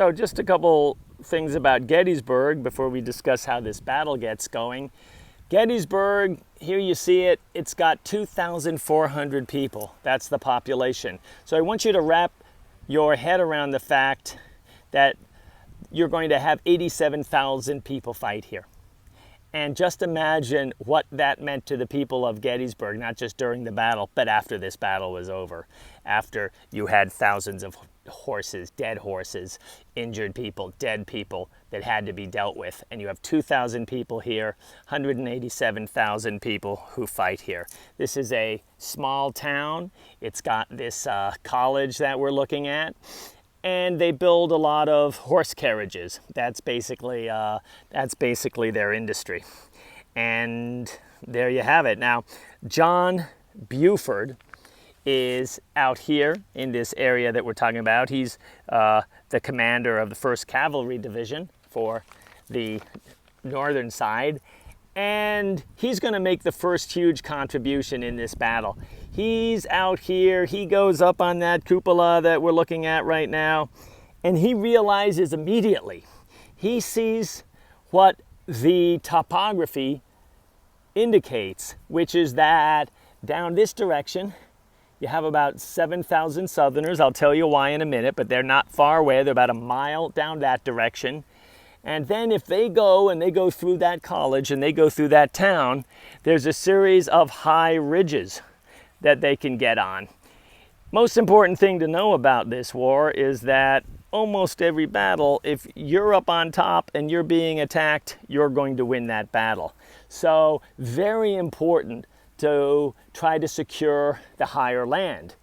So just a couple things about Gettysburg before we discuss how this battle gets going. Gettysburg, here you see it, it's got 2,400 people. That's the population. So I want you to wrap your head around the fact that you're going to have 87,000 people fight here. And just imagine what that meant to the people of Gettysburg, not just during the battle, but after this battle was over. After you had thousands of horses, dead horses, injured people, dead people that had to be dealt with. And you have 2,000 people here, 187,000 people who fight here. This is a small town. It's got this college that we're looking at. And they build a lot of horse carriages. That's basically their industry. And there you have it. Now, John Buford is out here in this area that we're talking about. He's the commander of the 1st Cavalry Division for the northern side. And he's going to make the first huge contribution in this battle. He's out here, he goes up on that cupola that we're looking at right now, and he realizes immediately, he sees what the topography indicates, which is that down this direction, you have about 7,000 Southerners. I'll tell you why in a minute, but they're not far away. They're about a mile down that direction. And then if they go through that college and they go through that town, there's a series of high ridges that they can get on. Most important thing to know about this war is that almost every battle, if you're up on top and you're being attacked, you're going to win that battle. So very important to try to secure the higher land.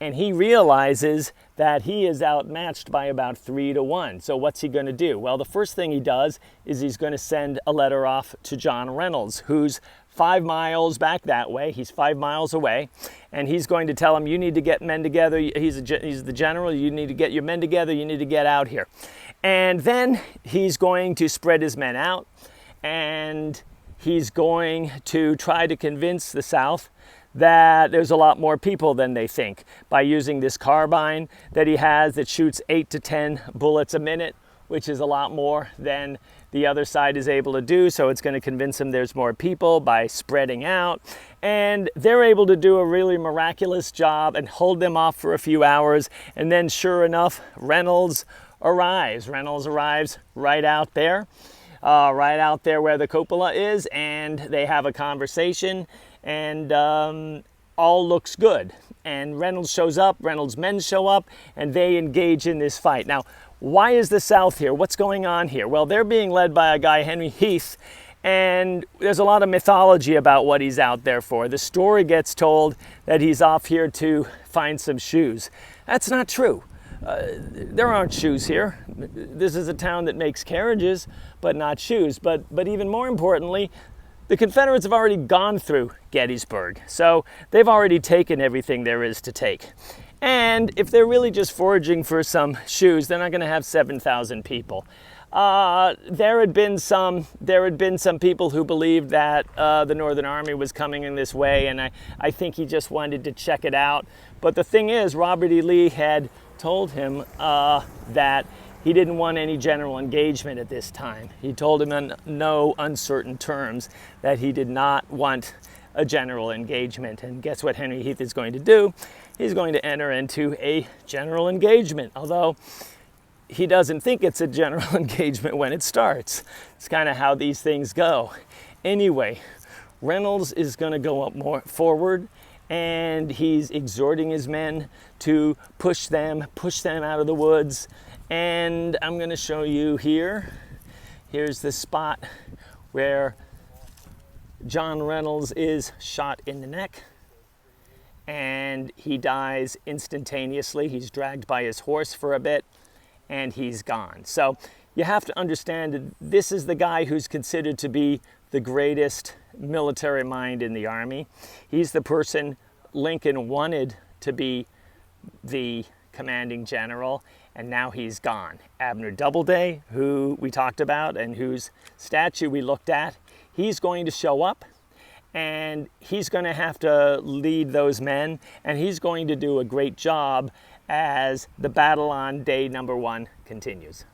And he realizes that he is outmatched by about 3-1. So what's he going to do? Well, the first thing he does is he's going to send a letter off to John Reynolds, who's 5 miles back that way. He's 5 miles away. And he's going to tell him, you need to get men together. He's the general. You need to get your men together. You need to get out here. And then he's going to spread his men out. And he's going to try to convince the South that there's a lot more people than they think by using this carbine that he has that shoots 8 to 10 bullets a minute, which is a lot more than the other side is able to do. So it's going to convince them there's more people by spreading out. And they're able to do a really miraculous job and hold them off for a few hours. And then sure enough, Reynolds arrives. Reynolds arrives right out there where the cupola is, and they have a conversation. And all looks good. And Reynolds shows up, Reynolds' men show up, and they engage in this fight. Now, why is the South here? What's going on here? Well, they're being led by a guy, Henry Heath, and there's a lot of mythology about what he's out there for. The story gets told that he's off here to find some shoes. That's not true. There aren't shoes here. This is a town that makes carriages, but not shoes. But even more importantly, the Confederates have already gone through Gettysburg, so they've already taken everything there is to take. And if they're really just foraging for some shoes, they're not going to have 7,000 people. There had been some people who believed that the Northern Army was coming in this way, and I think he just wanted to check it out. But the thing is, Robert E. Lee had told him that he didn't want any general engagement at this time. He told him in no uncertain terms that he did not want a general engagement. And guess what Henry Heath is going to do? He's going to enter into a general engagement, although he doesn't think it's a general engagement when it starts. It's kind of how these things go. Anyway, Reynolds is going to go up more forward, and he's exhorting his men to push them out of the woods. And I'm going to show you here. Here's the spot where John Reynolds is shot in the neck, and he dies instantaneously. He's dragged by his horse for a bit, and he's gone. So you have to understand that this is the guy who's considered to be the greatest military mind in the Army. He's the person Lincoln wanted to be the commanding general, and now he's gone. Abner Doubleday, who we talked about and whose statue we looked at, he's going to show up, and he's going to have to lead those men, and he's going to do a great job as the battle on day number 1 continues.